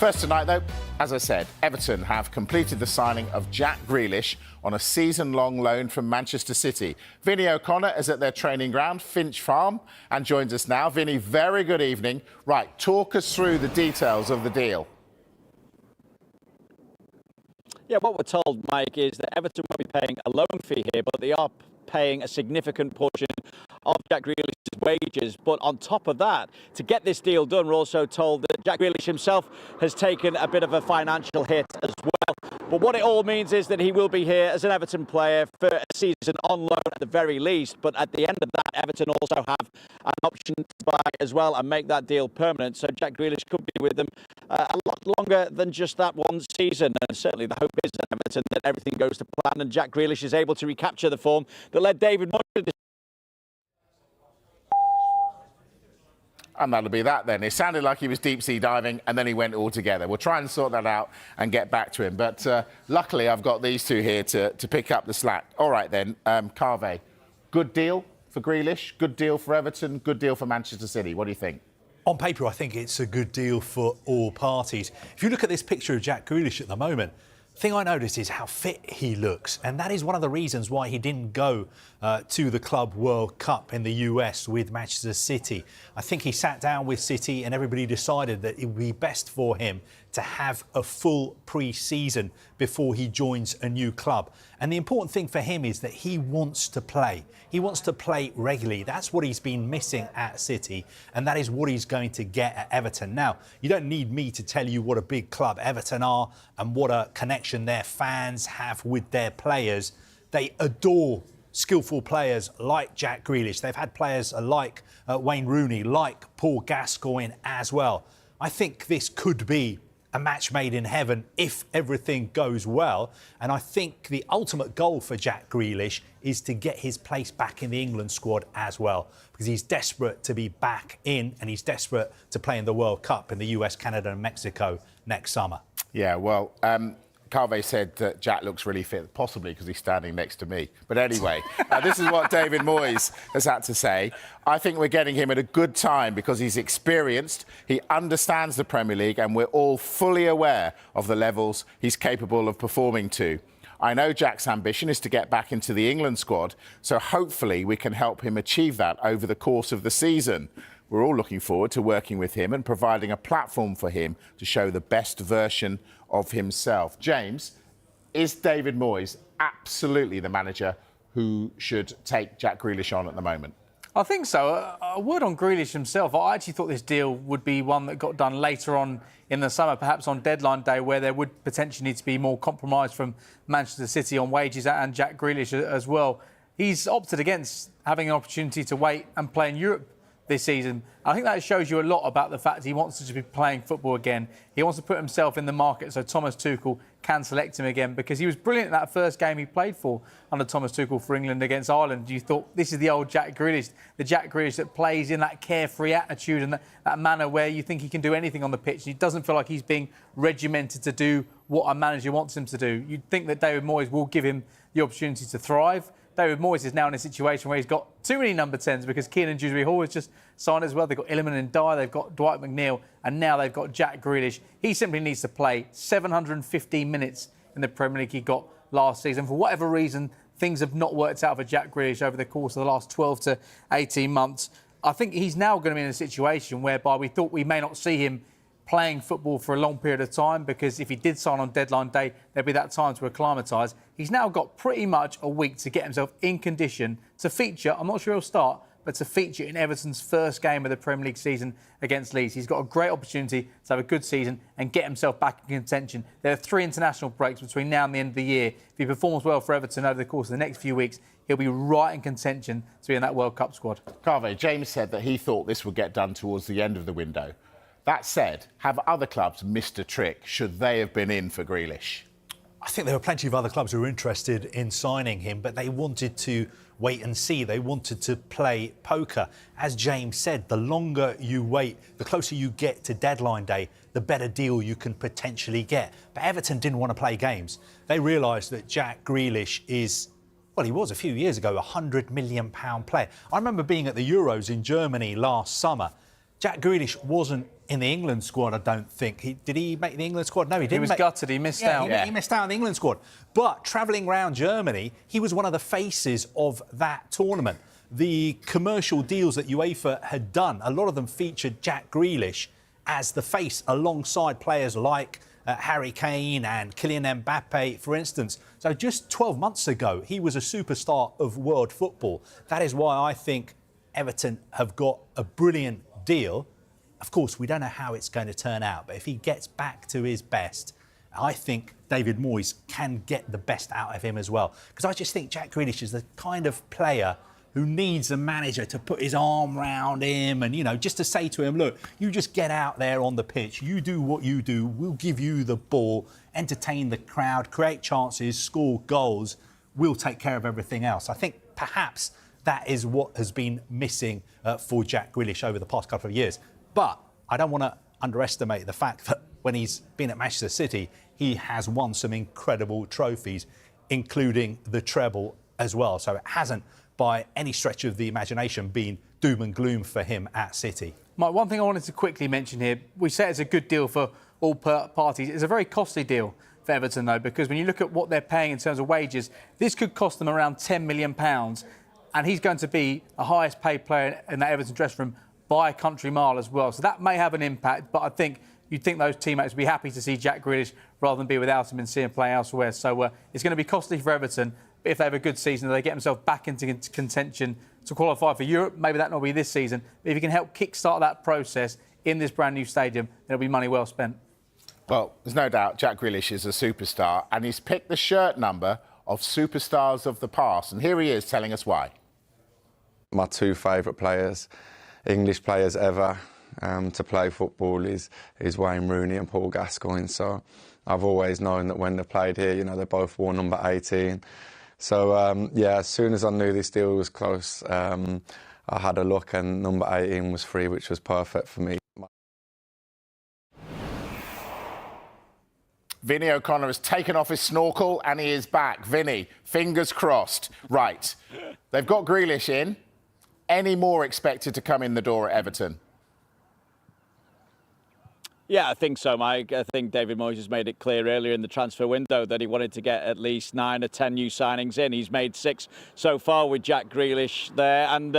First tonight, though, as I said, Everton have completed the signing of Jack Grealish on a season-long loan from Manchester City. Vinny O'Connor is at their training ground, Finch Farm, and joins us now. Vinny, very good evening. Right, talk us through the details of the deal. Yeah, what we're told, Mike, is that Everton won't be paying a loan fee here, but they are paying a significant portion of Jack Grealish's wages. But on top of that, to get this deal done, we're also told that Jack Grealish himself has taken a bit of a financial hit as well. But what it all means is that he will be here as an Everton player for a season on loan at the very least. But at the end of that, Everton also have an option to buy as well and make that deal permanent. So Jack Grealish could be with them a lot longer than just that one season. And certainly the hope is at Everton that everything goes to plan and Jack Grealish is able to recapture the form that led David Moyes to. And that'll be that then. It sounded like he was deep-sea diving and then he went altogether. We'll try and sort that out and get back to him. But luckily, I've got these two here to pick up the slack. All right, then. Carve, good deal for Grealish, good deal for Everton, good deal for Manchester City. What do you think? On paper, I think it's a good deal for all parties. If you look at this picture of Jack Grealish at the moment, the thing I noticed is how fit he looks. And that is one of the reasons why he didn't go to the Club World Cup in the US with Manchester City. I think he sat down with City and everybody decided that it would be best for him to have a full pre-season before he joins a new club. And the important thing for him is that he wants to play. He wants to play regularly. That's what he's been missing at City, and that is what he's going to get at Everton. Now, you don't need me to tell you what a big club Everton are and what a connection their fans have with their players. They adore skillful players like Jack Grealish. They've had players like Wayne Rooney, like Paul Gascoigne as well. I think this could be a match made in heaven if everything goes well. And I think the ultimate goal for Jack Grealish is to get his place back in the England squad as well, because he's desperate to be back in and he's desperate to play in the World Cup in the US, Canada and Mexico next summer. Yeah, well, Carve said that Jack looks really fit, possibly because he's standing next to me. But anyway, this is what David Moyes has had to say. I think we're getting him at a good time because he's experienced, he understands the Premier League, and we're all fully aware of the levels he's capable of performing to. I know Jack's ambition is to get back into the England squad, so hopefully we can help him achieve that over the course of the season. We're all looking forward to working with him and providing a platform for him to show the best version of himself. James, is David Moyes absolutely the manager who should take Jack Grealish on at the moment? I think so. A word on Grealish himself. I actually thought this deal would be one that got done later on in the summer, perhaps on deadline day, where there would potentially need to be more compromise from Manchester City on wages and Jack Grealish as well. He's opted against having an opportunity to wait and play in Europe this season. I think that shows you a lot about the fact he wants to be playing football again. He wants to put himself in the market so Thomas Tuchel can select him again, because he was brilliant in that first game he played for under Thomas Tuchel for England against Ireland. You thought, this is the old Jack Grealish, the Jack Grealish that plays in that carefree attitude and that manner where you think he can do anything on the pitch. He doesn't feel like he's being regimented to do what a manager wants him to do. You'd think that David Moyes will give him the opportunity to thrive. David Moyes is now in a situation where he's got too many number 10s because Kiernan Dewsbury-Hall has just signed as well. They've got Iliman and Dyer, they've got Dwight McNeil, and now they've got Jack Grealish. He simply needs to play 715 minutes in the Premier League he got last season. For whatever reason, things have not worked out for Jack Grealish over the course of the last 12 to 18 months. I think he's now going to be in a situation whereby we thought we may not see him playing football for a long period of time, because if he did sign on deadline day, there'd be that time to acclimatise. He's now got pretty much a week to get himself in condition to feature. I'm not sure he'll start, but to feature in Everton's first game of the Premier League season against Leeds. He's got a great opportunity to have a good season and get himself back in contention. There are 3 international breaks between now and the end of the year. If he performs well for Everton over the course of the next few weeks, he'll be right in contention to be in that World Cup squad. Carve, James said that he thought this would get done towards the end of the window. That said, have other clubs missed a trick should they have been in for Grealish? I think there were plenty of other clubs who were interested in signing him, but they wanted to wait and see. They wanted to play poker. As James said, the longer you wait, the closer you get to deadline day, the better deal you can potentially get. But Everton didn't want to play games. They realised that Jack Grealish is, well, he was a few years ago, a £100 million player. I remember being at the Euros in Germany last summer. Jack Grealish wasn't in the England squad, I don't think. Did he make the England squad? No, he didn't. He was gutted. He missed out. He missed out on the England squad. But travelling around Germany, he was one of the faces of that tournament. The commercial deals that UEFA had done, a lot of them featured Jack Grealish as the face alongside players like Harry Kane and Kylian Mbappe, for instance. So just 12 months ago, he was a superstar of world football. That is why I think Everton have got a brilliant deal. Of course, we don't know how it's going to turn out, but if he gets back to his best, I think David Moyes can get the best out of him as well. Because I just think Jack Grealish is the kind of player who needs a manager to put his arm round him and, you know, just to say to him, look, you just get out there on the pitch, you do what you do, we'll give you the ball, entertain the crowd, create chances, score goals, we'll take care of everything else. I think perhaps that is what has been missing for Jack Grealish over the past couple of years. But I don't want to underestimate the fact that when he's been at Manchester City, he has won some incredible trophies, including the treble as well. So it hasn't, by any stretch of the imagination, been doom and gloom for him at City. Mike, one thing I wanted to quickly mention here, we say it's a good deal for all parties. It's a very costly deal for Everton, though, because when you look at what they're paying in terms of wages, this could cost them around £10 million. And he's going to be the highest paid player in that Everton dressing room by a country mile as well. So that may have an impact, but I think you'd think those teammates would be happy to see Jack Grealish rather than be without him and see him play elsewhere. So it's going to be costly for Everton. But if they have a good season, they get themselves back into contention to qualify for Europe. Maybe that not be this season. But if you can help kickstart that process in this brand new stadium, it'll be money well spent. Well, there's no doubt Jack Grealish is a superstar, and he's picked the shirt number of superstars of the past. And here he is telling us why. My two favourite players, English players ever, to play football is Wayne Rooney and Paul Gascoigne. So I've always known that when they played here, you know, they both wore number 18. So, yeah, as soon as I knew this deal was close, I had a look and number 18 was free, which was perfect for me. Vinny O'Connor has taken off his snorkel and he is back. Vinny, fingers crossed. Right, they've got Grealish in. Any more expected to come in the door at Everton? Yeah, I think so, Mike. I think David Moyes has made it clear earlier in the transfer window that he wanted to get at least 9 or 10 new signings in. He's made 6 so far with Jack Grealish there. And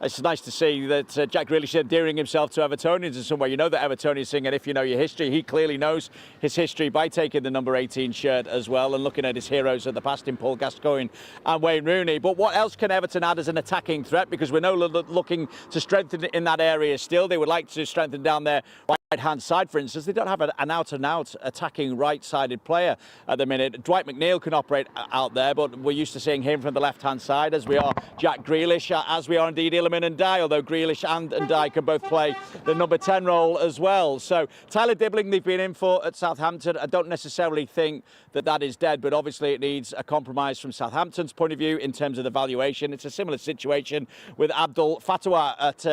it's nice to see that Jack Grealish is endearing himself to Evertonians in some way. You know that Evertonians sing, and if you know your history, he clearly knows his history by taking the number 18 shirt as well and looking at his heroes of the past in Paul Gascoigne and Wayne Rooney. But what else can Everton add as an attacking threat? Because we're no longer looking to strengthen in that area still. They would like to strengthen down there. Right-hand side, for instance, they don't have an out-and-out attacking right-sided player at the minute. Dwight McNeil can operate out there, but we're used to seeing him from the left-hand side, as we are Jack Grealish, as we are indeed Iliman and Dye, although Grealish and Dye can both play the number 10 role as well. So Tyler Dibbling they've been in for at Southampton. I don't necessarily think that is dead, but obviously it needs a compromise from Southampton's point of view in terms of the valuation. It's a similar situation with Abdul Fatah at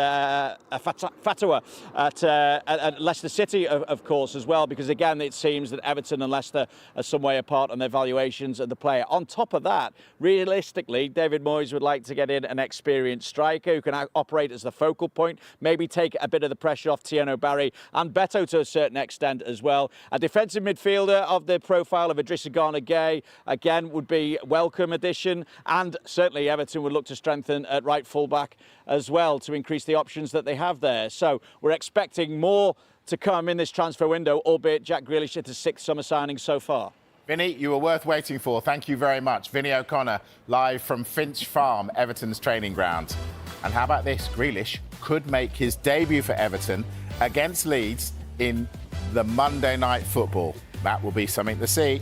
Leicester City, of course, as well, because again it seems that Everton and Leicester are some way apart on their valuations of the player. On top of that, realistically, David Moyes would like to get in an experienced striker who can operate as the focal point, maybe take a bit of the pressure off Tieno Barry and Beto to a certain extent as well. A defensive midfielder of the profile of Idrissa Gana Gueye, again, would be a welcome addition, and certainly Everton would look to strengthen at right full-back as well to increase the options that they have there. So we're expecting more to come in this transfer window, albeit Jack Grealish at his 6th summer signing so far. Vinny, you were worth waiting for. Thank you very much. Vinny O'Connor, live from Finch Farm, Everton's training ground. And how about this? Grealish could make his debut for Everton against Leeds in the Monday Night Football. That will be something to see.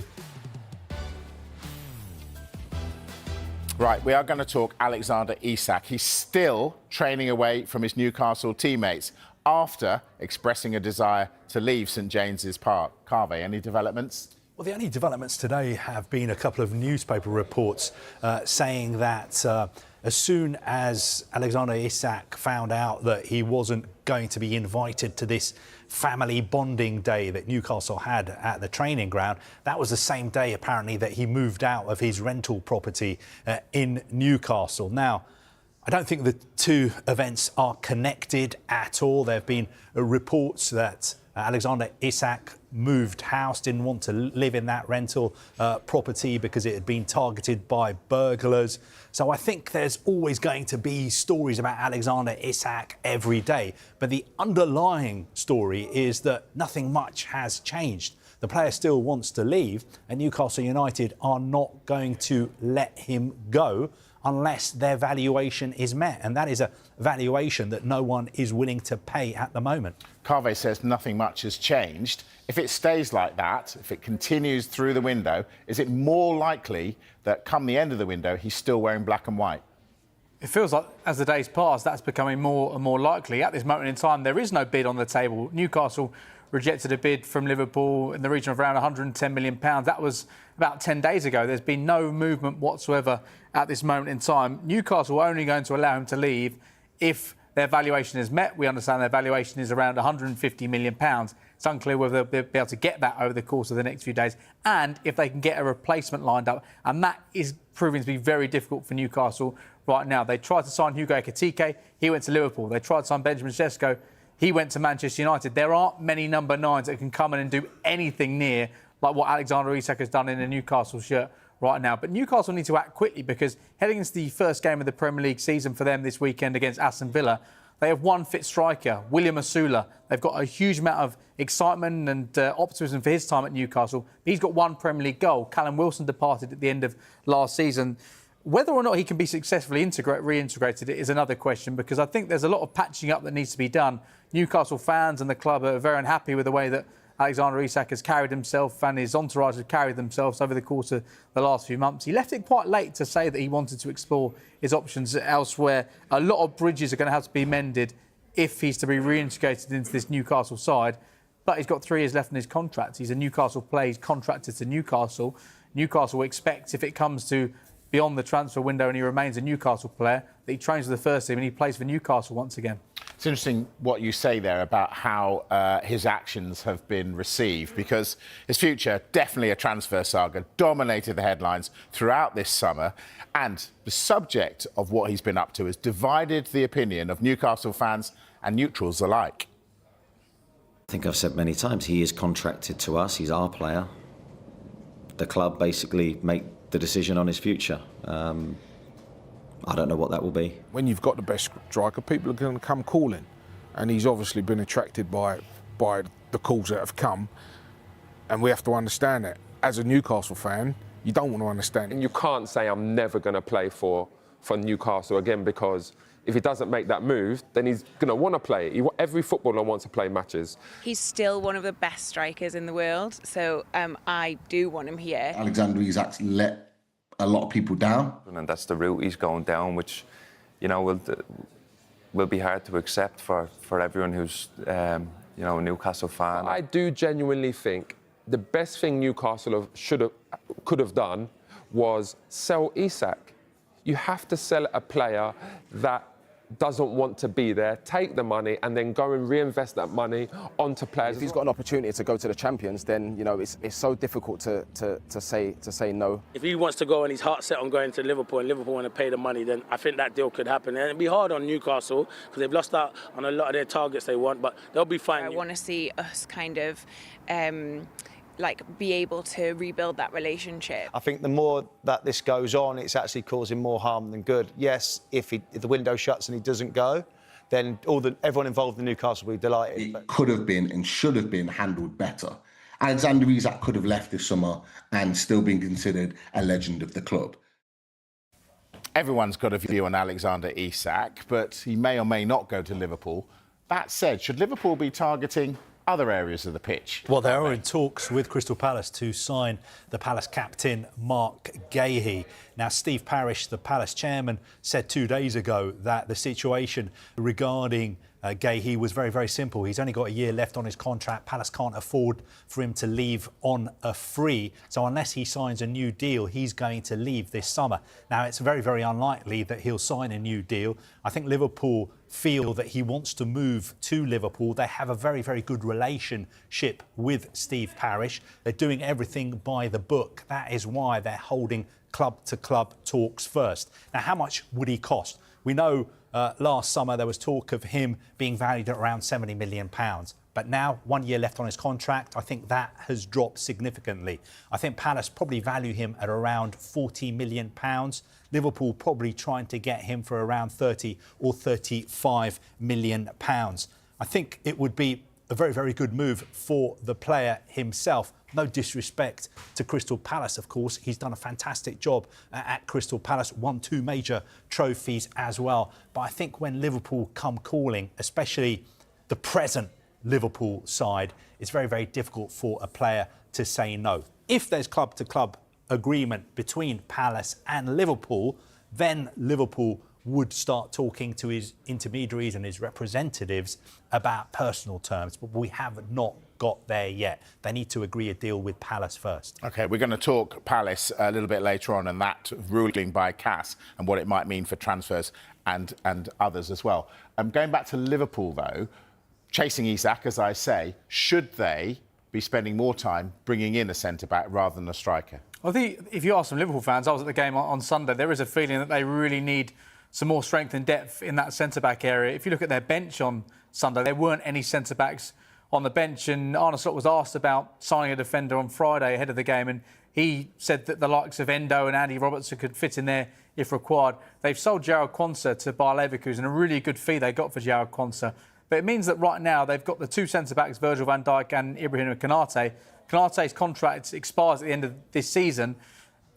Right, we are going to talk Alexander Isak. He's still training away from his Newcastle teammates after expressing a desire to leave St James's Park. Carve, any developments? Well, the only developments today have been a couple of newspaper reports saying that as soon as Alexander Isak found out that he wasn't going to be invited to this family bonding day that Newcastle had at the training ground, that was the same day apparently that he moved out of his rental property in Newcastle. Now, I don't think the two events are connected at all. There have been reports that Alexander Isak moved house, didn't want to live in that rental property because it had been targeted by burglars. So I think there's always going to be stories about Alexander Isak every day. But the underlying story is that nothing much has changed. The player still wants to leave, and Newcastle United are not going to let him go unless their valuation is met. And that is a valuation that no one is willing to pay at the moment. Carve says nothing much has changed. If it stays like that, if it continues through the window, is it more likely that come the end of the window, he's still wearing black and white? It feels like as the days pass, that's becoming more and more likely. At this moment in time, there is no bid on the table. Newcastle rejected a bid from Liverpool in the region of around £110 million. That was about 10 days ago. There's been no movement whatsoever at this moment in time. Newcastle are only going to allow him to leave if their valuation is met. We understand their valuation is around £150 million. It's unclear whether they'll be able to get that over the course of the next few days, and if they can get a replacement lined up. And that is proving to be very difficult for Newcastle right now. They tried to sign Hugo Ekitike. He went to Liverpool. They tried to sign Benjamin Sesko. He went to Manchester United. There aren't many number 9s that can come in and do anything near like what Alexander Isak has done in a Newcastle shirt right now. But Newcastle need to act quickly, because heading into the first game of the Premier League season for them this weekend against Aston Villa, they have one fit striker, William Asula. They've got a huge amount of excitement and optimism for his time at Newcastle. He's got one Premier League goal. Callum Wilson departed at the end of last season. Whether or not he can be successfully reintegrated is another question, because I think there's a lot of patching up that needs to be done. Newcastle fans and the club are very unhappy with the way that Alexander Isak has carried himself and his entourage have carried themselves over the course of the last few months. He left it quite late to say that he wanted to explore his options elsewhere. A lot of bridges are going to have to be mended if he's to be reintegrated into this Newcastle side. But he's got 3 years left in his contract. He's a Newcastle player. He's contracted to Newcastle. Newcastle expects, if it comes to beyond the transfer window and he remains a Newcastle player, that he trains with the first team and he plays for Newcastle once again. It's interesting what you say there about how his actions have been received, because his future, definitely a transfer saga, dominated the headlines throughout this summer, and the subject of what he's been up to has divided the opinion of Newcastle fans and neutrals alike. I think I've said many times, he is contracted to us, he's our player. The club basically make the decision on his future. I don't know what that will be. When you've got the best striker, people are going to come calling, and he's obviously been attracted by the calls that have come, and we have to understand that. As a Newcastle fan, you don't want to understand it. And you can't say I'm never going to play for Newcastle again, because if he doesn't make that move, then he's going to want to play. Every footballer wants to play matches. He's still one of the best strikers in the world, so I do want him here. Alexander Isak's let a lot of people down. And that's the route he's going down, which, you know, will be hard to accept for everyone who's, you know, a Newcastle fan. I do genuinely think the best thing Newcastle could have done was sell Isak. You have to sell a player that doesn't want to be there, take the money and then go and reinvest that money onto players. If he's got an opportunity to go to the champions, then, you know, it's so difficult to say no. If he wants to go and he's heart set on going to Liverpool and Liverpool want to pay the money, then I think that deal could happen. And it'd be hard on Newcastle because they've lost out on a lot of their targets they want, but they'll be fine. I want to see us kind of be able to rebuild that relationship. I think the more that this goes on, it's actually causing more harm than good. Yes, if the window shuts and he doesn't go, then everyone involved in Newcastle will be delighted. It could have been and should have been handled better. Alexander Isak could have left this summer and still been considered a legend of the club. Everyone's got a view on Alexander Isak, but he may or may not go to Liverpool. That said, should Liverpool be targeting other areas of the pitch? Well, they are in talks with Crystal Palace to sign the Palace captain, Marc Guehi. Now, Steve Parish, the Palace chairman, said 2 days ago that the situation regarding Guehi was very, very simple. He's only got a year left on his contract. Palace can't afford for him to leave on a free. So unless he signs a new deal, he's going to leave this summer. Now, it's very, very unlikely that he'll sign a new deal. I think Liverpool feel that he wants to move to Liverpool. They have a very, very good relationship with Steve Parish. They're doing everything by the book. That is why they're holding club-to-club talks first. Now, how much would he cost? We know last summer there was talk of him being valued at around £70 million. But now, 1 year left on his contract, I think that has dropped significantly. I think Palace probably value him at around £40 million. Liverpool probably trying to get him for around £30 or £35 million. I think it would be a very, very good move for the player himself. No disrespect to Crystal Palace, of course. He's done a fantastic job at Crystal Palace, won 2 major trophies as well. But I think when Liverpool come calling, especially the present Liverpool side, it's very, very difficult for a player to say no. If there's club-to-club agreement between Palace and Liverpool, then Liverpool would start talking to his intermediaries and his representatives about personal terms. But we have not got there yet. They need to agree a deal with Palace first. OK, we're going to talk Palace a little bit later on, and that ruling by CAS and what it might mean for transfers and others as well. Going back to Liverpool, though, chasing Isak, as I say, should they be spending more time bringing in a centre-back rather than a striker? I think if you ask some Liverpool fans, I was at the game on Sunday, there is a feeling that they really need some more strength and depth in that centre-back area. If you look at their bench on Sunday, there weren't any centre-backs on the bench, and Arne Slot was asked about signing a defender on Friday ahead of the game, and he said that the likes of Endo and Andy Robertson could fit in there if required. They've sold Jarrod Quansah to Bayer Leverkusen, a really good fee they got for Jarrod Quansah. But it means that right now they've got the 2 centre-backs, Virgil van Dijk and Ibrahim Konate. Konate's contract expires at the end of this season,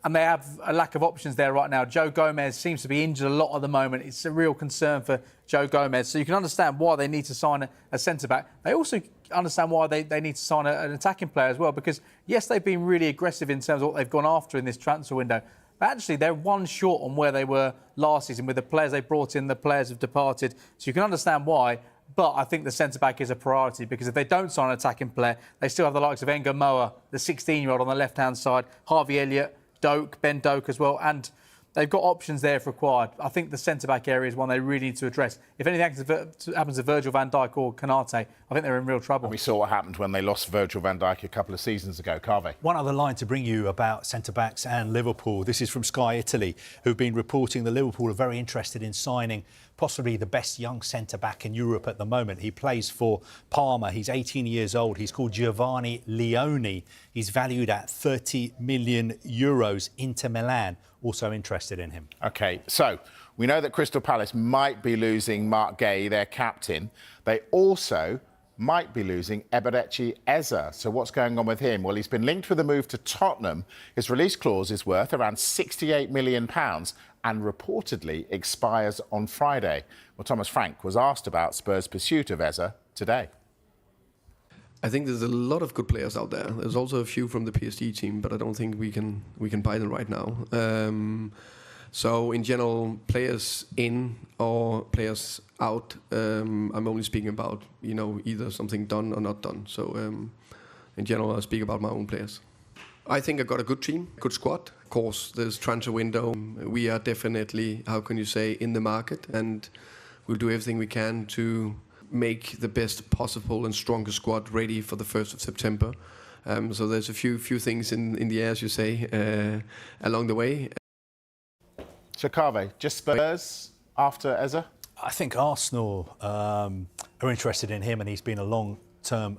and they have a lack of options there right now. Joe Gomez seems to be injured a lot at the moment. It's a real concern for Joe Gomez. So you can understand why they need to sign a centre-back. They also understand why they need to sign an attacking player as well, because, yes, they've been really aggressive in terms of what they've gone after in this transfer window. But actually, they're 1 short on where they were last season with the players they brought in, the players have departed. So you can understand why. But I think the centre-back is a priority, because if they don't sign an attacking player, they still have the likes of Enga Moa, the 16-year-old on the left-hand side, Harvey Elliott, Doak, Ben Doak as well, and they've got options there if required. I think the centre-back area is one they really need to address. If anything happens to Virgil van Dijk or Konate, I think they're in real trouble. And we saw what happened when they lost Virgil van Dijk a couple of seasons ago. Carve. One other line to bring you about centre-backs and Liverpool. This is from Sky Italy, who've been reporting that Liverpool are very interested in signing possibly the best young centre-back in Europe at the moment. He plays for Parma. He's 18 years old. He's called Giovanni Leone. He's valued at €30 million. Inter Milan also interested in him. OK, so we know that Crystal Palace might be losing Marc Guehi, their captain. They also might be losing Eberechi Eze. So what's going on with him? Well, he's been linked with a move to Tottenham. His release clause is worth around £68 million and reportedly expires on Friday. Well, Thomas Frank was asked about Spurs' pursuit of Eze today. I think there's a lot of good players out there. There's also a few from the PSG team, but I don't think we can buy them right now. So in general, players in or players out, I'm only speaking about, either something done or not done. So in general, I speak about my own players. I think I got a good team, good squad. Of course, there's transfer window. We are definitely, in the market, and we'll do everything we can to make the best possible and strongest squad ready for the 1st of September. So there's a few things in the air, as you say, along the way. So, Carve, just Spurs after Eze? I think Arsenal are interested in him, and he's been a long-term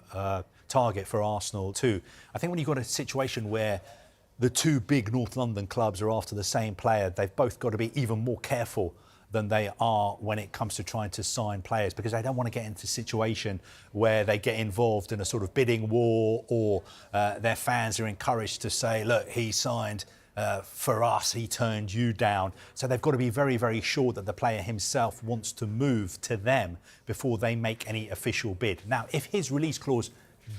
target for Arsenal too. I think when you've got a situation where the 2 big North London clubs are after the same player, they've both got to be even more careful than they are when it comes to trying to sign players, because they don't want to get into a situation where they get involved in a sort of bidding war, or their fans are encouraged to say, look, he signed for us, he turned you down. So they've got to be very, very sure that the player himself wants to move to them before they make any official bid. Now, if his release clause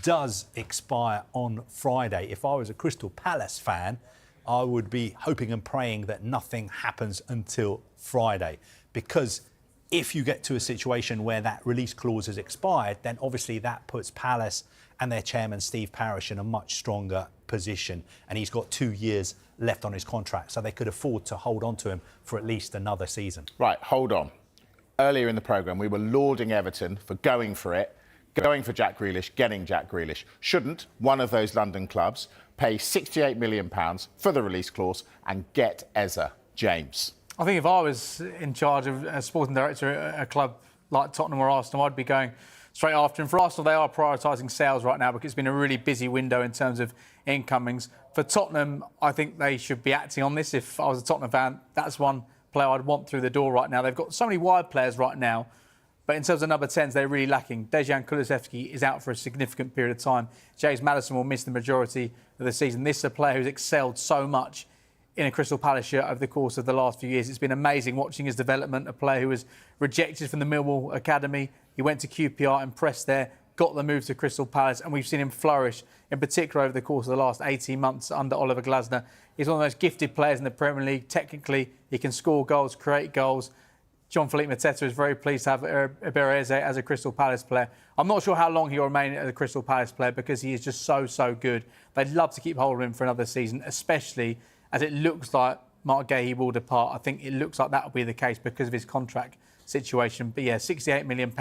does expire on Friday, if I was a Crystal Palace fan, I would be hoping and praying that nothing happens until Friday, because if you get to a situation where that release clause has expired, then obviously that puts Palace and their chairman Steve Parish in a much stronger position, and he's got 2 years left on his contract, so they could afford to hold on to him for at least another season. Right, hold on. Earlier in the programme, we were lauding Everton for going for it, going for Jack Grealish, getting Jack Grealish. Shouldn't one of those London clubs pay £68 million for the release clause and get Eze? James? I think if I was in charge of a sporting director at a club like Tottenham or Arsenal, I'd be going straight after him. For Arsenal, they are prioritising sales right now because it's been a really busy window in terms of incomings. For Tottenham, I think they should be acting on this. If I was a Tottenham fan, that's one player I'd want through the door right now. They've got so many wide players right now, but in terms of number 10s, they're really lacking. Dejan Kulusevski is out for a significant period of time. James Maddison will miss the majority of the season. This is a player who's excelled so much in a Crystal Palace shirt over the course of the last few years. It's been amazing watching his development, a player who was rejected from the Millwall Academy. He went to QPR, impressed there, got the move to Crystal Palace, and we've seen him flourish, in particular over the course of the last 18 months under Oliver Glasner. He's one of the most gifted players in the Premier League. Technically, he can score goals, create goals. Jean-Philippe Mateta is very pleased to have Eberezer as a Crystal Palace player. I'm not sure how long he'll remain as a Crystal Palace player because he is just so good. They'd love to keep hold of him for another season, especially as it looks like Marc Guehi will depart. I think it looks like that will be the case because of his contract situation. But yeah, £68 million.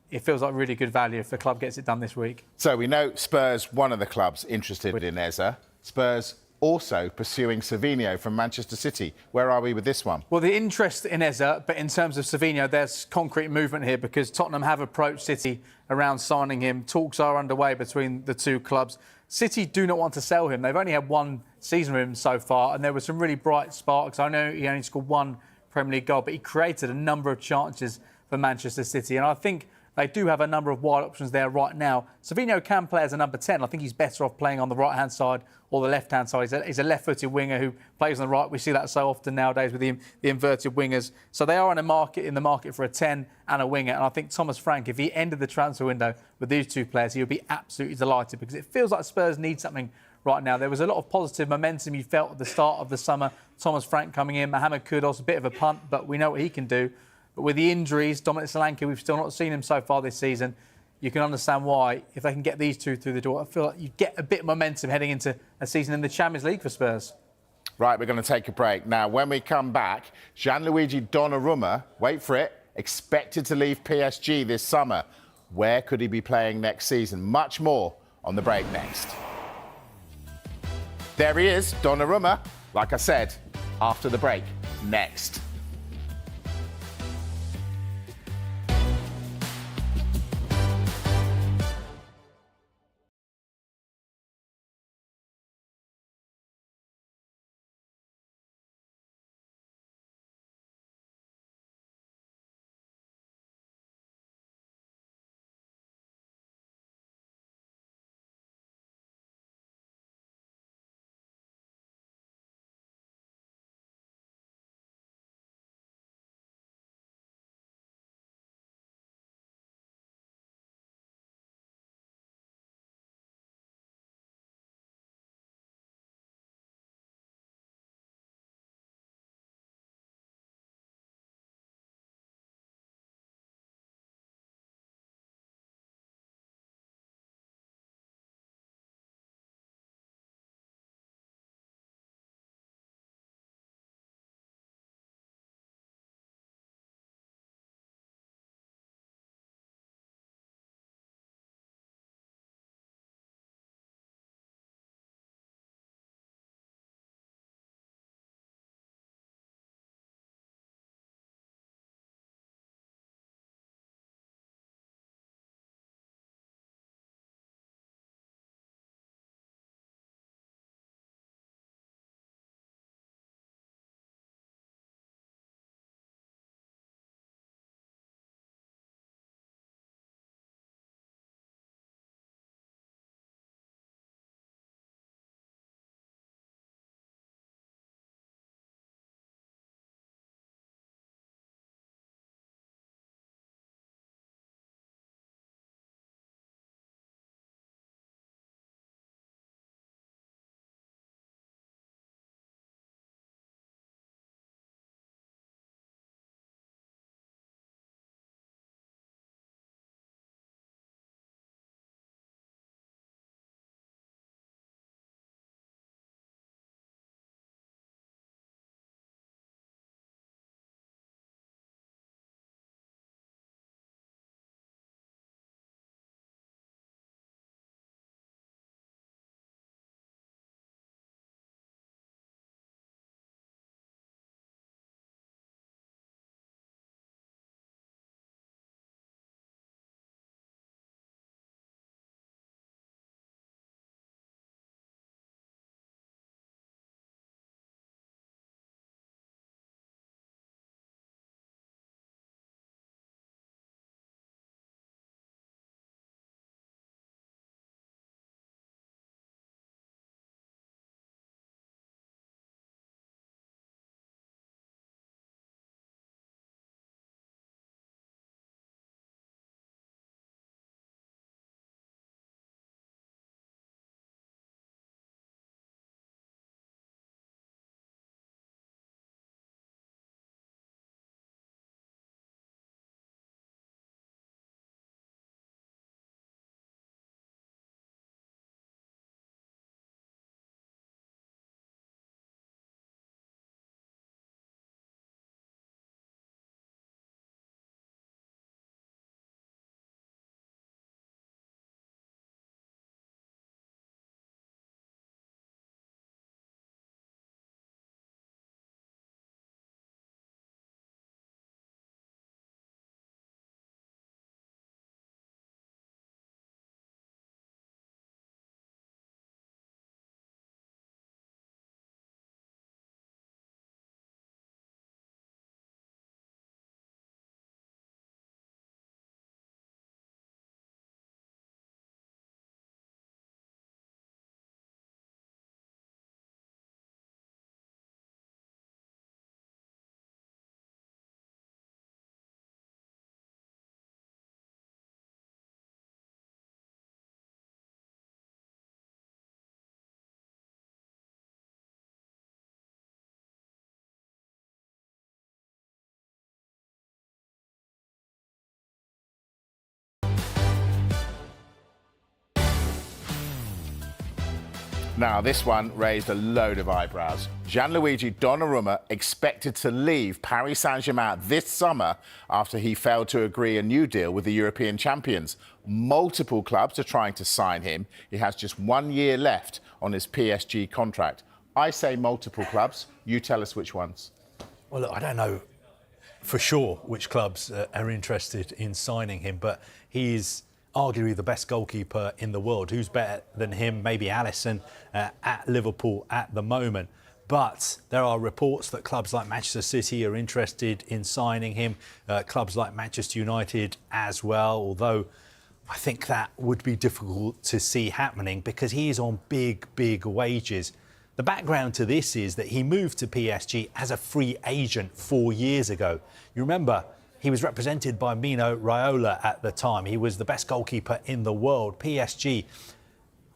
It feels like really good value if the club gets it done this week. So we know Spurs, one of the clubs interested in Eza. Spurs also pursuing Savinho from Manchester City. Where are we with this one? Well, the interest in Eza, but in terms of Savinho, there's concrete movement here because Tottenham have approached City around signing him. Talks are underway between the two clubs. City do not want to sell him. They've only had one season with him so far, and there were some really bright sparks. I know he only scored one Premier League goal, but he created a number of chances for Manchester City, and I think they do have a number of wide options there right now. Savinho can play as a number 10. I think he's better off playing on the right-hand side or the left-hand side. He's a left-footed winger who plays on the right. We see that so often nowadays with the inverted wingers. So they are in the market for a 10 and a winger. And I think Thomas Frank, if he ended the transfer window with these two players, he would be absolutely delighted because it feels like Spurs need something right now. There was a lot of positive momentum you felt at the start of the summer. Thomas Frank coming in, Mohamed Kudus, a bit of a punt, but we know what he can do. But with the injuries, Dominic Solanke, we've still not seen him so far this season. You can understand why, if they can get these two through the door, I feel like you get a bit of momentum heading into a season in the Champions League for Spurs. Right, we're going to take a break. Now, when we come back, Gianluigi Donnarumma, wait for it, expected to leave PSG this summer. Where could he be playing next season? Much more on the break next. There he is, Donnarumma. Like I said, after the break, next. Now, this one raised a load of eyebrows. Gianluigi Donnarumma expected to leave Paris Saint-Germain this summer after he failed to agree a new deal with the European champions. Multiple clubs are trying to sign him. He has just 1 year left on his PSG contract. I say multiple clubs. You tell us which ones. Well, look, I don't know for sure which clubs are interested in signing him, but he's arguably the best goalkeeper in the world. Who's better than him? Maybe Alisson at Liverpool at the moment. But there are reports that clubs like Manchester City are interested in signing him, clubs like Manchester United as well, although I think that would be difficult to see happening because he is on big, big wages. The background to this is that he moved to PSG as a free agent 4 years ago. You remember, he was represented by Mino Raiola at the time. He was the best goalkeeper in the world. PSG,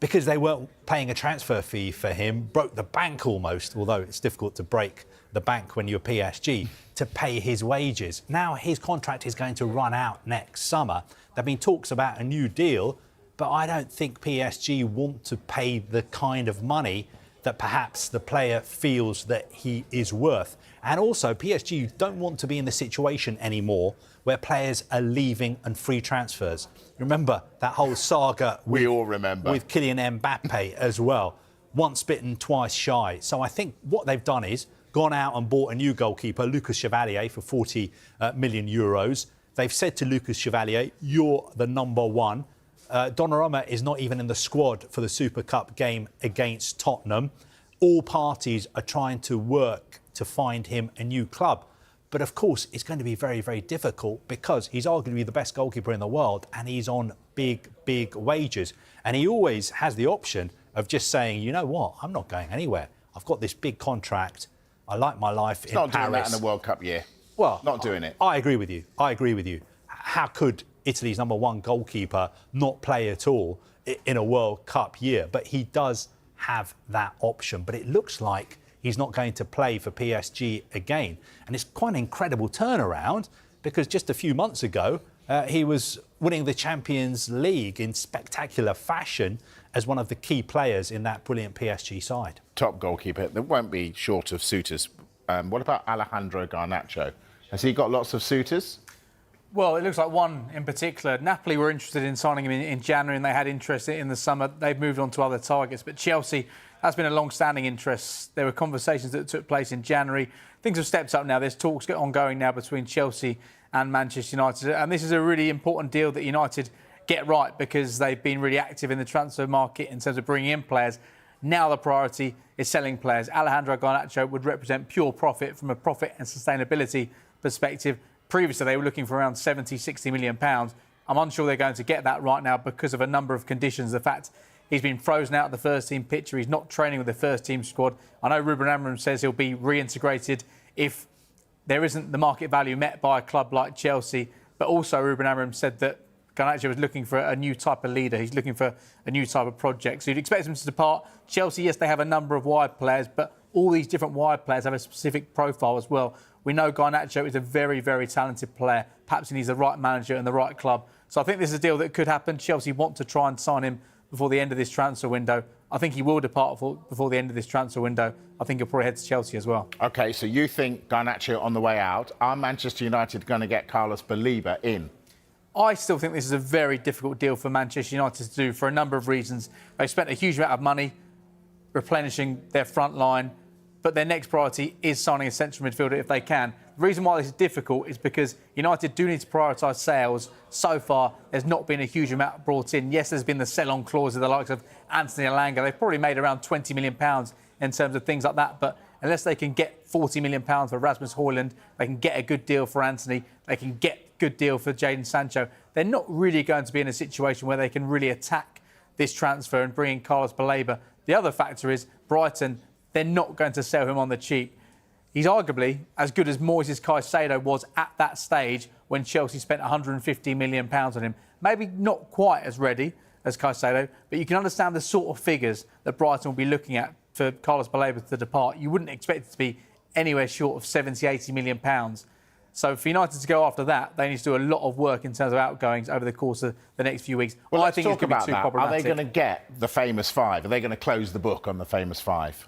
because they weren't paying a transfer fee for him, broke the bank almost, although it's difficult to break the bank when you're PSG, to pay his wages. Now his contract is going to run out next summer. There have been talks about a new deal, but I don't think PSG want to pay the kind of money that perhaps the player feels that he is worth. And also, PSG don't want to be in the situation anymore where players are leaving and free transfers. Remember that whole saga we all remember with Kylian Mbappe as well. Once bitten, twice shy. So I think what they've done is gone out and bought a new goalkeeper, Lucas Chevalier, for 40 million euros. They've said to Lucas Chevalier, you're the number one. Donnarumma is not even in the squad for the Super Cup game against Tottenham. All parties are trying to work to find him a new club. But of course, it's going to be very, very difficult because he's arguably the best goalkeeper in the world and he's on big, big wages. And he always has the option of just saying, you know what, I'm not going anywhere. I've got this big contract. I like my life in Paris. Not doing that in the World Cup year. Well, not doing it. I agree with you. I agree with you. How could Italy's number one goalkeeper not play at all in a World Cup year? But he does have that option. But it looks like he's not going to play for PSG again. And it's quite an incredible turnaround because just a few months ago, he was winning the Champions League in spectacular fashion as one of the key players in that brilliant PSG side. Top goalkeeper. There won't be short of suitors. What about Alejandro Garnacho? Has he got lots of suitors? Well, it looks like one in particular. Napoli were interested in signing him in January and they had interest in the summer. They've moved on to other targets. But Chelsea, that's been a long-standing interest. There were conversations that took place in January. Things have stepped up now. There's talks ongoing now between Chelsea and Manchester United. And this is a really important deal that United get right because they've been really active in the transfer market in terms of bringing in players. Now the priority is selling players. Alejandro Garnacho would represent pure profit from a profit and sustainability perspective. Previously, they were looking for around 70, 60 million pounds. I'm unsure they're going to get that right now because of a number of conditions. The fact he's been frozen out of the first team picture. He's not training with the first team squad. I know Ruben Amorim says he'll be reintegrated if there isn't the market value met by a club like Chelsea. But also Ruben Amorim said that Garnacho was looking for a new type of leader. He's looking for a new type of project. So you'd expect him to depart. Chelsea, yes, they have a number of wide players, but all these different wide players have a specific profile as well. We know Garnacho is a very, very talented player. Perhaps he needs the right manager and the right club. So I think this is a deal that could happen. Chelsea want to try and sign him before the end of this transfer window. I think he will depart before the end of this transfer window. I think he'll probably head to Chelsea as well. OK, so you think Garnacho on the way out. Are Manchester United going to get Carlos Baleba in? I still think this is a very difficult deal for Manchester United to do for a number of reasons. They spent a huge amount of money replenishing their front line, but their next priority is signing a central midfielder if they can. The reason why this is difficult is because United do need to prioritise sales. So far, there's not been a huge amount brought in. Yes, there's been the sell-on clause of the likes of Anthony Elanga. They've probably made around £20 million in terms of things like that, but unless they can get £40 million for Rasmus Højlund, they can get a good deal for Anthony, they can get a good deal for Jadon Sancho, they're not really going to be in a situation where they can really attack this transfer and bring in Carlos Baleba. The other factor is Brighton, they're not going to sell him on the cheap. He's arguably as good as Moyes' Caicedo was at that stage when Chelsea spent £150 million on him. Maybe not quite as ready as Caicedo, but you can understand the sort of figures that Brighton will be looking at for Carlos Baleba to depart. You wouldn't expect it to be anywhere short of £70, £80 million. So for United to go after that, they need to do a lot of work in terms of outgoings over the course of the next few weeks. Well, I think it's going to be too problematic. Are they going to get the famous five? Are they going to close the book on the famous five?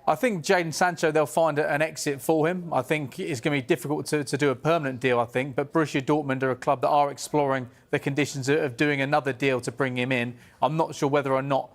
I think Jadon Sancho, they'll find an exit for him. I think it's going to be difficult to do a permanent deal, I think. But Borussia Dortmund are a club that are exploring the conditions of doing another deal to bring him in. I'm not sure whether or not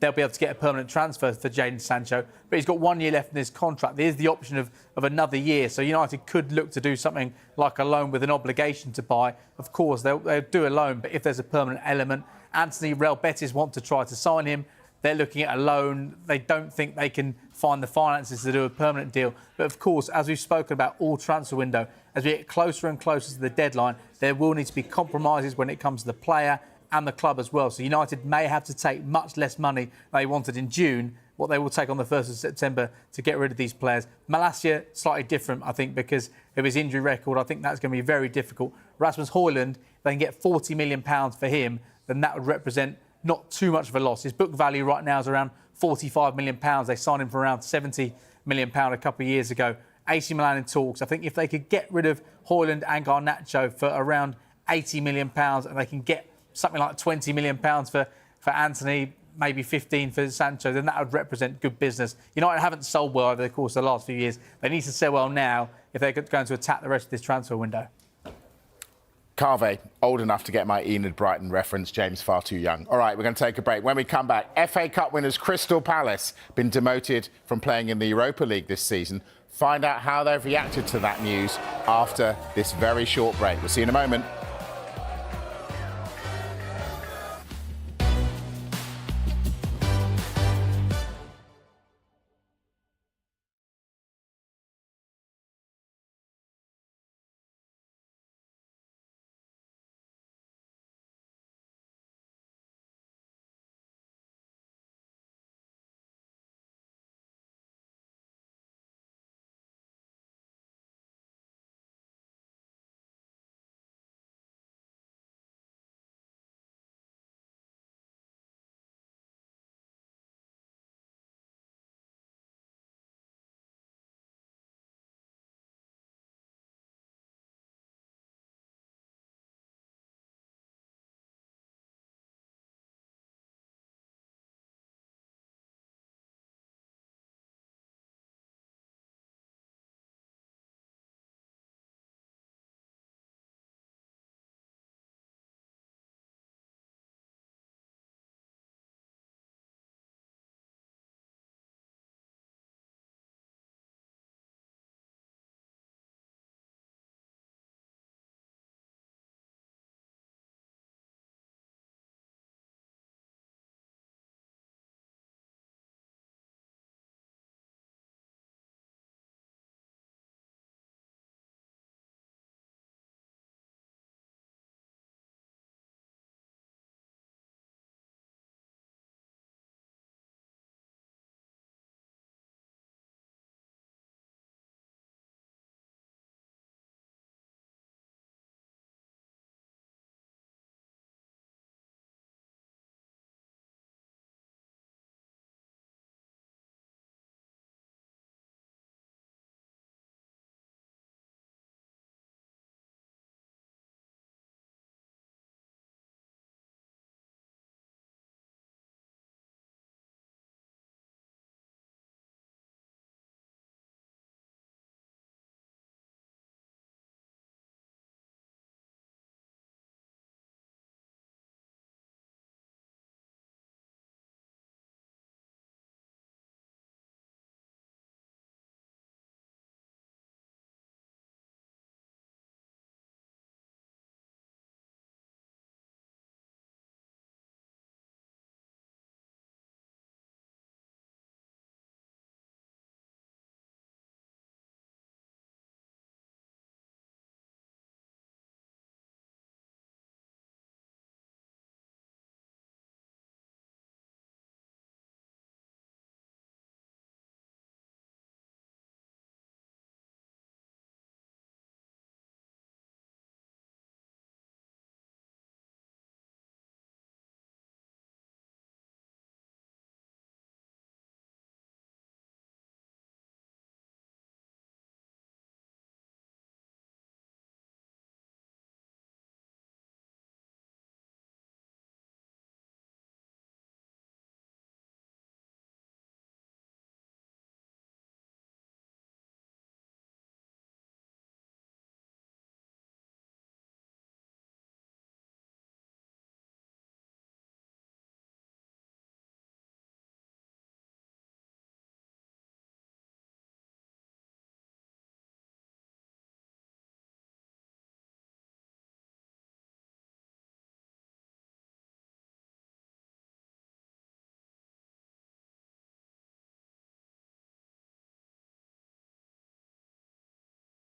they'll be able to get a permanent transfer for Jadon Sancho. But he's got 1 year left in his contract. There is the option of another year. So United could look to do something like a loan with an obligation to buy. Of course, they'll do a loan. But if there's a permanent element, Anthony, Real Betis want to try to sign him. They're looking at a loan. They don't think they can find the finances to do a permanent deal. But of course, as we've spoken about all transfer window, as we get closer and closer to the deadline, there will need to be compromises when it comes to the player and the club as well. So United may have to take much less money than they wanted in June, what they will take on the 1st of September to get rid of these players. Malacia, slightly different, I think, because of his injury record. I think that's going to be very difficult. Rasmus Højlund, they can get £40 million for him, then that would represent not too much of a loss. His book value right now is around £45 million. They signed him for around £70 million a couple of years ago. AC Milan in talks. I think if they could get rid of Højlund and Garnacho for around £80 million and they can get something like £20 million for Anthony, maybe 15 for Sancho, then that would represent good business. United haven't sold well over the course of the last few years. They need to sell well now if they're going to attack the rest of this transfer window. Carve, old enough to get my Enid Brighton reference, James far too young. All right, we're going to take a break. When we come back, FA Cup winners Crystal Palace been demoted from playing in the Europa League this season. Find out how they've reacted to that news after this very short break. We'll see you in a moment.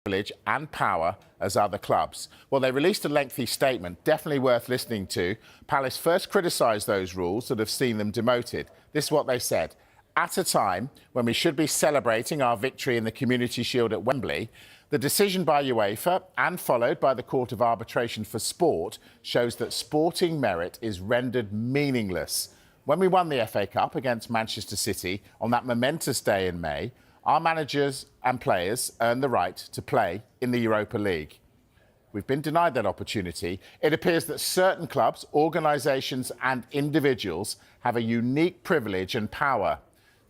privilege and power as other clubs. Well, they released a lengthy statement, definitely worth listening to. Palace first criticised those rules that have seen them demoted. This is what they said. At a time when we should be celebrating our victory in the Community Shield at Wembley, the decision by UEFA, and followed by the Court of Arbitration for Sport, shows that sporting merit is rendered meaningless. When we won the FA Cup against Manchester City on that momentous day in May, our managers and players earned the right to play in the Europa League. We've been denied that opportunity. It appears that certain clubs, organisations and individuals have a unique privilege and power.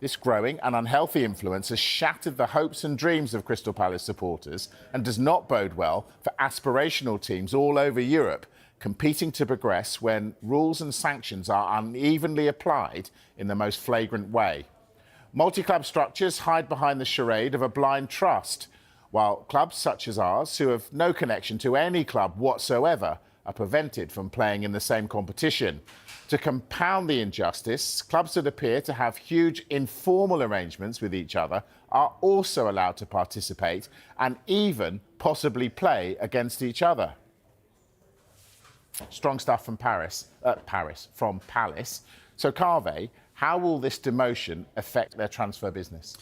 This growing and unhealthy influence has shattered the hopes and dreams of Crystal Palace supporters and does not bode well for aspirational teams all over Europe competing to progress when rules and sanctions are unevenly applied in the most flagrant way. Multi-club structures hide behind the charade of a blind trust, while clubs such as ours, who have no connection to any club whatsoever, are prevented from playing in the same competition. To compound the injustice, clubs that appear to have huge informal arrangements with each other are also allowed to participate and even possibly play against each other. Strong stuff from Palace. So, Carve, how will this demotion affect their transfer business?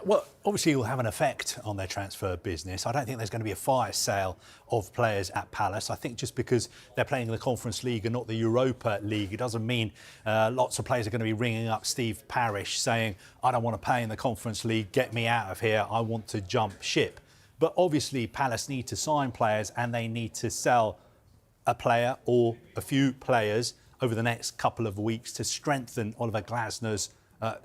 Well, obviously it will have an effect on their transfer business. I don't think there's going to be a fire sale of players at Palace. I think just because they're playing in the Conference League and not the Europa League, it doesn't mean lots of players are going to be ringing up Steve Parish saying, I don't want to play in the Conference League, get me out of here, I want to jump ship. But obviously Palace need to sign players and they need to sell a player or a few players over the next couple of weeks to strengthen Oliver Glasner's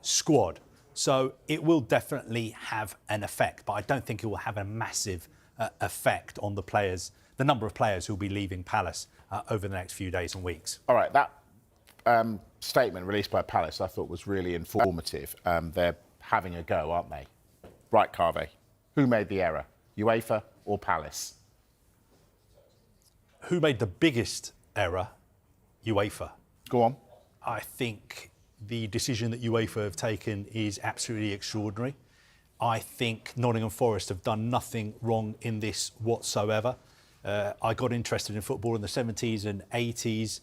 squad. So it will definitely have an effect, but I don't think it will have a massive effect on the players, the number of players who will be leaving Palace over the next few days and weeks. All right, that statement released by Palace I thought was really informative. They're having a go, aren't they? Right, Carve, who made the error, UEFA or Palace? Who made the biggest error? UEFA. Go on. I think the decision that UEFA have taken is absolutely extraordinary. I think Nottingham Forest have done nothing wrong in this whatsoever. I got interested in football in the 70s and 80s.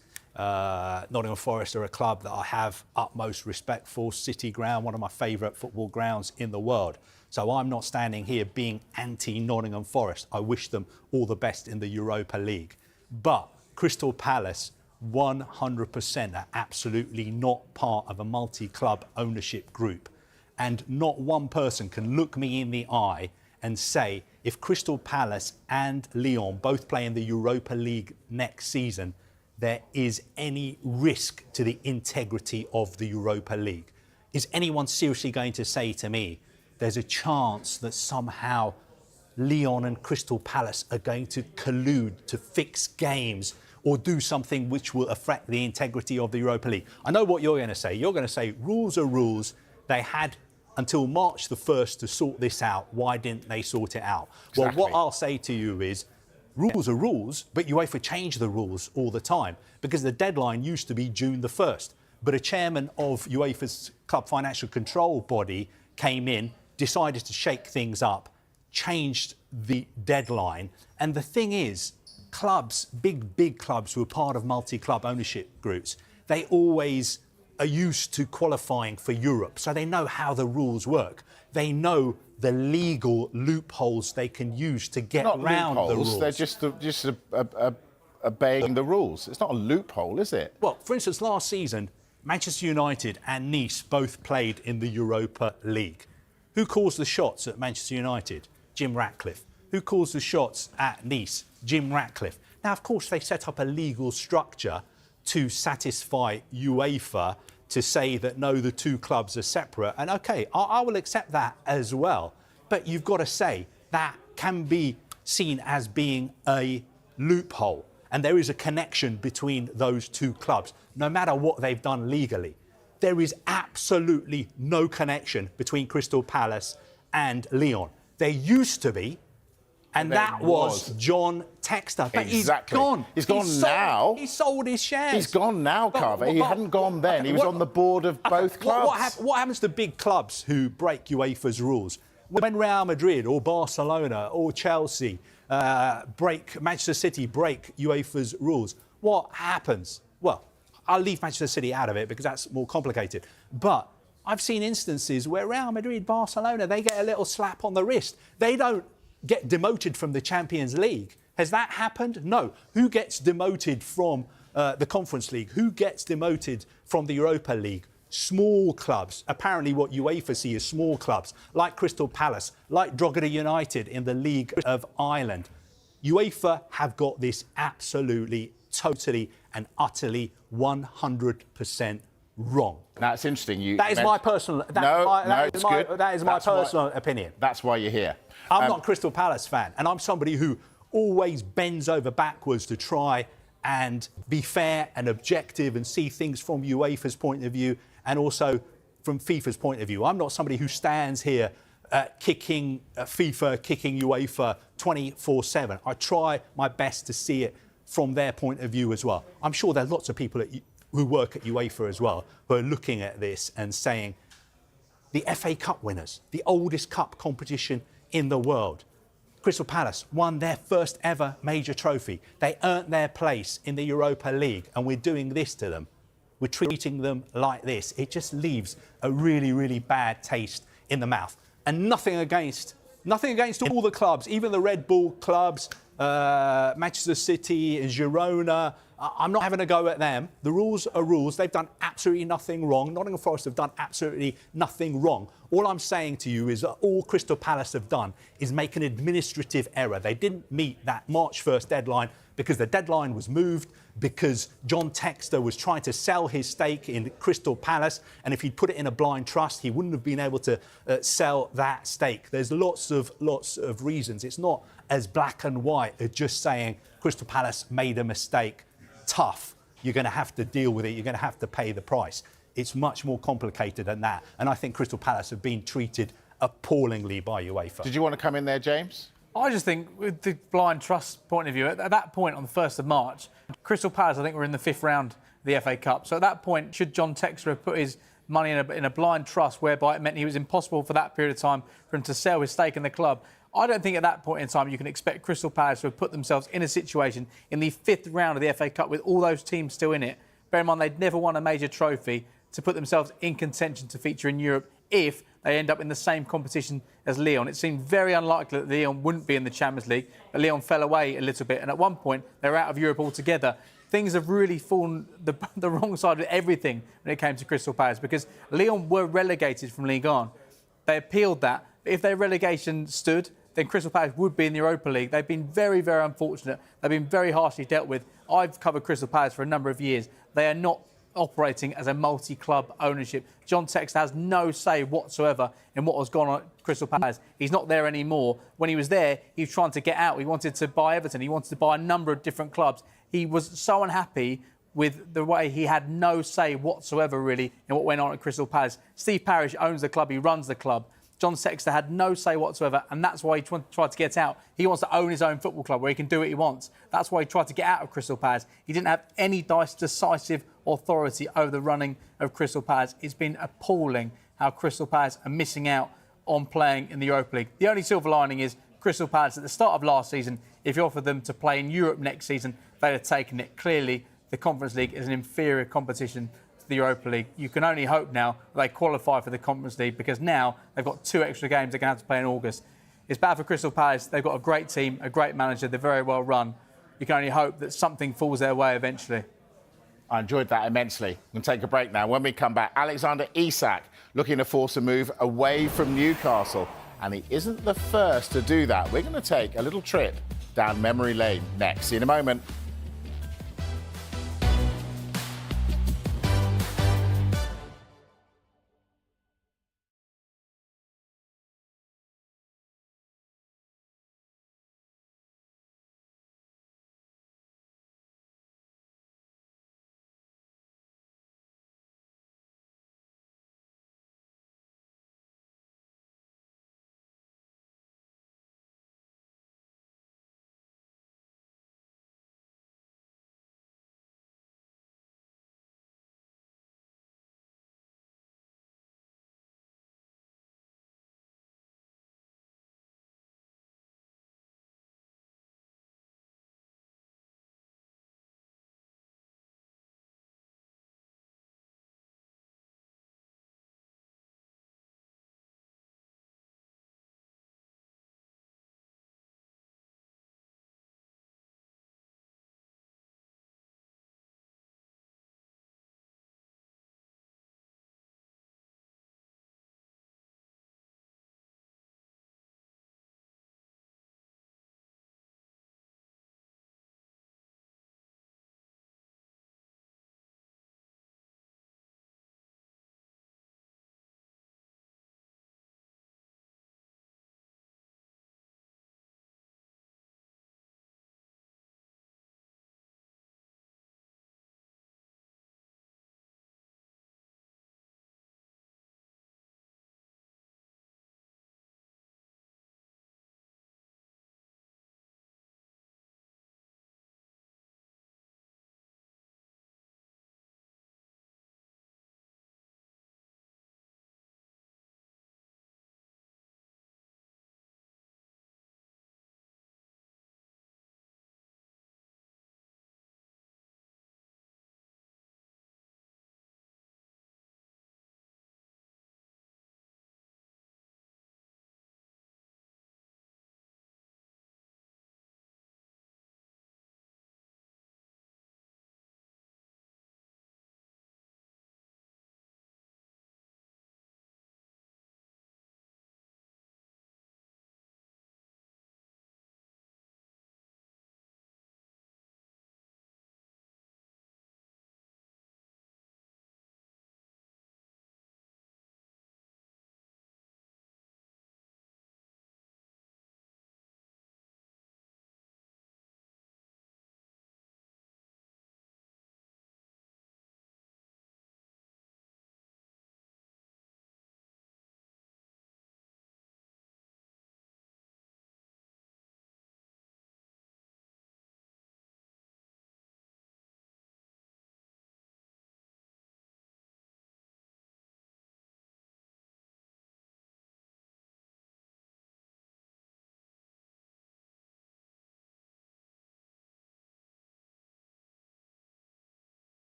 Nottingham Forest are a club that I have utmost respect for. City Ground, one of my favourite football grounds in the world. So I'm not standing here being anti-Nottingham Forest. I wish them all the best in the Europa League. But Crystal Palace 100% are absolutely not part of a multi-club ownership group. And not one person can look me in the eye and say, if Crystal Palace and Lyon both play in the Europa League next season, there is any risk to the integrity of the Europa League. Is anyone seriously going to say to me, there's a chance that somehow Lyon and Crystal Palace are going to collude to fix games or do something which will affect the integrity of the Europa League? I know what you're going to say. You're going to say rules are rules. They had until March the 1st to sort this out. Why didn't they sort it out? Exactly. Well, what I'll say to you is rules are rules, but UEFA change the rules all the time because the deadline used to be June the 1st. But a chairman of UEFA's club financial control body came in, decided to shake things up, changed the deadline. And the thing is, clubs, big clubs who are part of multi-club ownership groups, they always are used to qualifying for Europe, so they know how the rules work. They know the legal loopholes they can use to get around the rules. They're just obeying the rules. It's not a loophole, is it? Well, for instance, last season, Manchester United and Nice both played in the Europa League. Who calls the shots at Manchester United? Jim Ratcliffe. Who calls the shots at Nice? Jim Ratcliffe. Now, of course, they set up a legal structure to satisfy UEFA to say that, no, the two clubs are separate. And, OK, I will accept that as well. But you've got to say that can be seen as being a loophole. And there is a connection between those two clubs, no matter what they've done legally. There is absolutely no connection between Crystal Palace and Lyon. There used to be, and that was John Textor. But exactly. He's gone. He's gone now. He sold his shares. He's gone now, Carver. He hadn't gone then. He was on the board of both clubs. What happens to big clubs who break UEFA's rules? When Real Madrid or Barcelona or Chelsea Manchester City break UEFA's rules, what happens? Well, I'll leave Manchester City out of it because that's more complicated. But I've seen instances where Real Madrid, Barcelona, they get a little slap on the wrist. They don't get demoted from the Champions League. Has that happened? No. Who gets demoted from the Conference League? Who gets demoted from the Europa League? Small clubs. Apparently what UEFA see is small clubs, like Crystal Palace, like Drogheda United in the League of Ireland. UEFA have got this absolutely, totally and utterly 100% wrong. Now, it's interesting. That is my personal... That is my personal opinion. That's why you're here. I'm not a Crystal Palace fan, and I'm somebody who always bends over backwards to try and be fair and objective and see things from UEFA's point of view and also from FIFA's point of view. I'm not somebody who stands here kicking FIFA, kicking UEFA 24/7. I try my best to see it from their point of view as well. I'm sure there are lots of people who work at UEFA as well who are looking at this and saying, the FA Cup winners, the oldest cup competition in the world, Crystal Palace won their first ever major trophy. They earned their place in the Europa League, and we're doing this to them. We're treating them like this. It just leaves a really, really bad taste in the mouth. And nothing against all the clubs, even the Red Bull clubs, Manchester City, Girona. I'm not having a go at them. The rules are rules. They've done absolutely nothing wrong. Nottingham Forest have done absolutely nothing wrong. All I'm saying to you is that all Crystal Palace have done is make an administrative error. They didn't meet that March 1st deadline because the deadline was moved, because John Textor was trying to sell his stake in Crystal Palace, and if he'd put it in a blind trust, he wouldn't have been able to sell that stake. There's lots of reasons. It's not as black and white as just saying Crystal Palace made a mistake. Tough. You're going to have to deal with it. You're going to have to pay the price. It's much more complicated than that. And I think Crystal Palace have been treated appallingly by UEFA. Did you want to come in there, James? I just think, with the blind trust point of view, at that point on the 1st of March, Crystal Palace, I think, were in the 5th round of the FA Cup. So at that point, should John Textor have put his money in a blind trust whereby it meant it was impossible for that period of time for him to sell his stake in the club? I don't think at that point in time you can expect Crystal Palace to have put themselves in a situation in the 5th round of the FA Cup with all those teams still in it. Bear in mind, they'd never won a major trophy, to put themselves in contention to feature in Europe if they end up in the same competition as Lyon. It seemed very unlikely that Lyon wouldn't be in the Champions League, but Lyon fell away a little bit, and at one point they were out of Europe altogether. Things have really fallen the wrong side of everything when it came to Crystal Palace, because Lyon were relegated from Ligue 1. They appealed that. But if their relegation stood, then Crystal Palace would be in the Europa League. They've been very, very unfortunate. They've been very harshly dealt with. I've covered Crystal Palace for a number of years. They are not operating as a multi-club ownership. John Textor has no say whatsoever in what has gone on at Crystal Palace. He's not there anymore. When he was there, he was trying to get out. He wanted to buy Everton. He wanted to buy a number of different clubs. He was so unhappy with the way he had no say whatsoever, really, in what went on at Crystal Palace. Steve Parish owns the club. He runs the club. John Textor had no say whatsoever, and that's why he tried to get out. He wants to own his own football club where he can do what he wants. That's why he tried to get out of Crystal Palace. He didn't have any decisive authority over the running of Crystal Palace. It's been appalling how Crystal Palace are missing out on playing in the Europa League. The only silver lining is Crystal Palace, at the start of last season, if you offered them to play in Europe next season, they'd have taken it. Clearly, the Conference League is an inferior competition to the Europa League. You can only hope now that they qualify for the Conference League, because now they've got 2 extra games they're going to have to play in August. It's bad for Crystal Palace. They've got a great team, a great manager. They're very well run. You can only hope that something falls their way eventually. I enjoyed that immensely. We'll take a break now. When we come back, Alexander Isak looking to force a move away from Newcastle. And he isn't the first to do that. We're going to take a little trip down memory lane next. See you in a moment.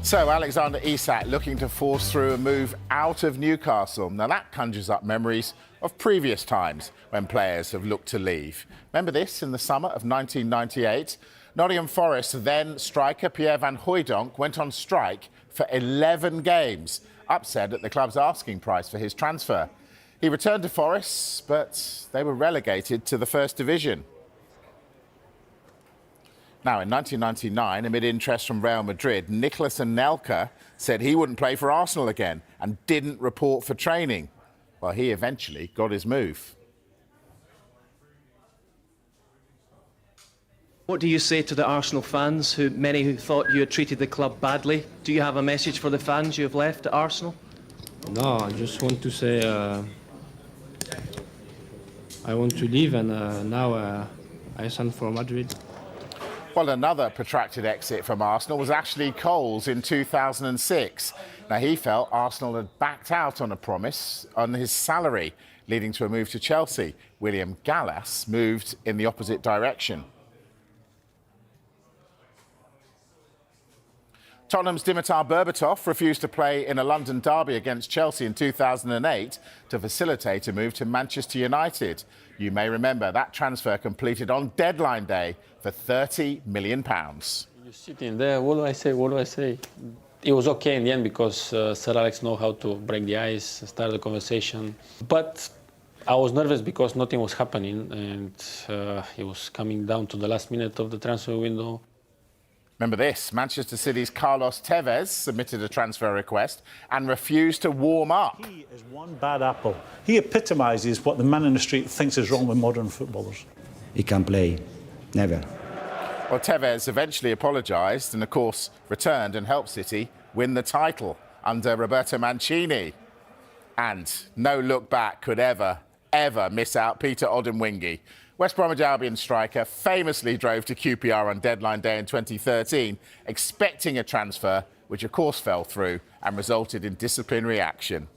So Alexander Isak looking to force through a move out of Newcastle. Now that conjures up memories of previous times when players have looked to leave. Remember this in the summer of 1998? Nottingham Forest then striker Pierre van Hooijdonk went on strike for 11 games, upset at the club's asking price for his transfer. He returned to Forest, but they were relegated to the First Division. Now, in 1999, amid interest from Real Madrid, Nicolas Anelka said he wouldn't play for Arsenal again and didn't report for training. Well, he eventually got his move. What do you say to the Arsenal fans, many who thought you had treated the club badly? Do you have a message for the fans you have left at Arsenal? No, I just want to say I want to leave, and now I sign for Madrid. Well, another protracted exit from Arsenal was Ashley Cole's in 2006. Now, he felt Arsenal had backed out on a promise on his salary, leading to a move to Chelsea. William Gallas moved in the opposite direction. Tottenham's Dimitar Berbatov refused to play in a London derby against Chelsea in 2008 to facilitate a move to Manchester United. You may remember that transfer completed on deadline day for £30 million. You're sitting there, what do I say? It was okay in the end because Sir Alex knows how to break the ice, start the conversation. But I was nervous because nothing was happening, and it was coming down to the last minute of the transfer window. Remember this, Manchester City's Carlos Tevez submitted a transfer request and refused to warm up. He is one bad apple. He epitomises what the man in the street thinks is wrong with modern footballers. He can't play, never. Well, Tevez eventually apologised and, of course, returned and helped City win the title under Roberto Mancini. And no look back could ever miss out Peter Odemwingie. West Bromwich Albion striker famously drove to QPR on deadline day in 2013, expecting a transfer, which of course fell through and resulted in disciplinary action.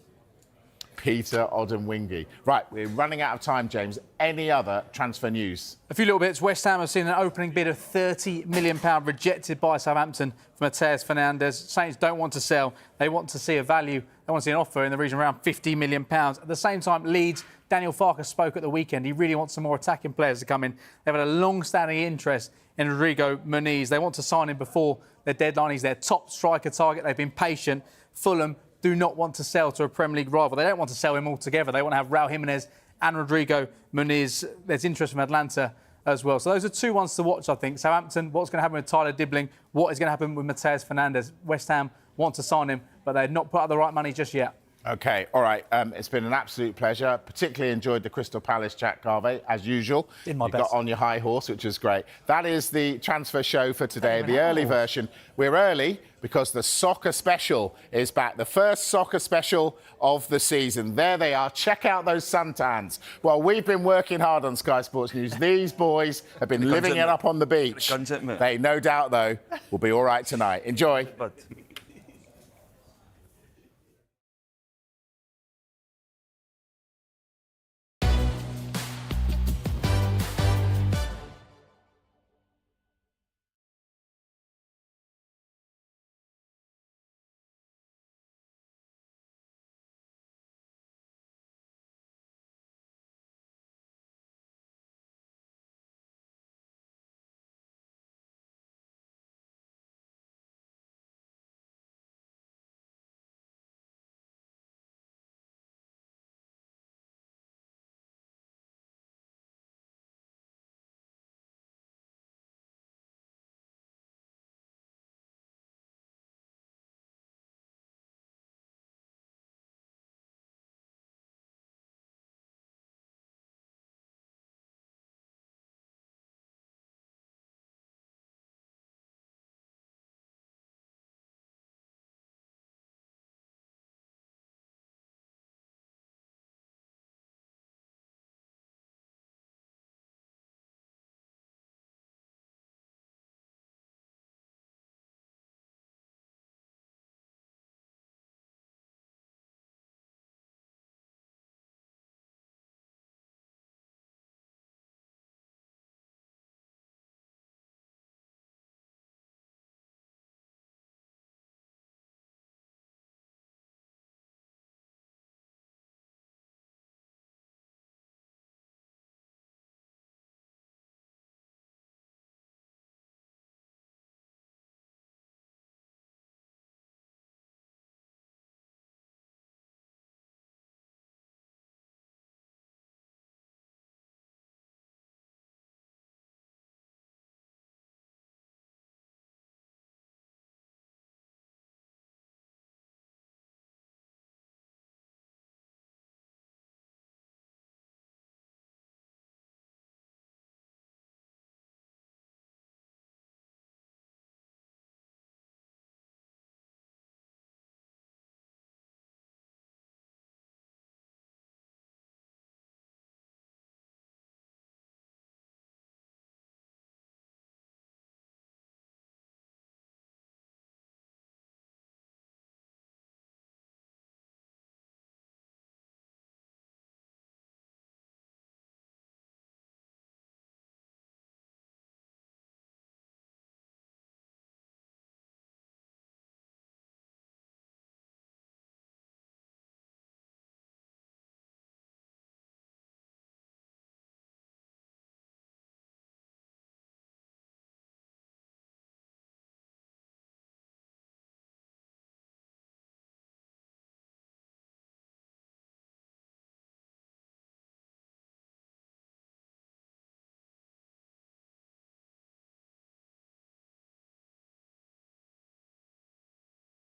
Peter Odemwingie. Right, we're running out of time, James. Any other transfer news? A few little bits. West Ham have seen an opening bid of £30 million rejected by Southampton for Matheus Fernandes. Saints don't want to sell. They want to see a value. They want to see an offer in the region around £50 million. At the same time, Leeds, Daniel Farke spoke at the weekend. He really wants some more attacking players to come in. They've had a long-standing interest in Rodrigo Muniz. They want to sign him before their deadline. He's their top striker target. They've been patient. Fulham do not want to sell to a Premier League rival. They don't want to sell him altogether. They want to have Raul Jimenez and Rodrigo Muniz. There's interest from Atlanta as well. So those are two ones to watch, I think. Southampton, what's going to happen with Tyler Dibbling? What is going to happen with Matheus Fernandes? West Ham want to sign him, but they've not put up the right money just yet. OK, all right. It's been an absolute pleasure. Particularly enjoyed the Crystal Palace chat, Garvey, as usual. You got on your high horse, which was great. That is the transfer show for today, the early version. We're early because the soccer special is back. The first soccer special of the season. There they are. Check out those suntans. Well, we've been working hard on Sky Sports News. These boys have been living it up on the beach. They, no doubt, though, will be all right tonight. Enjoy.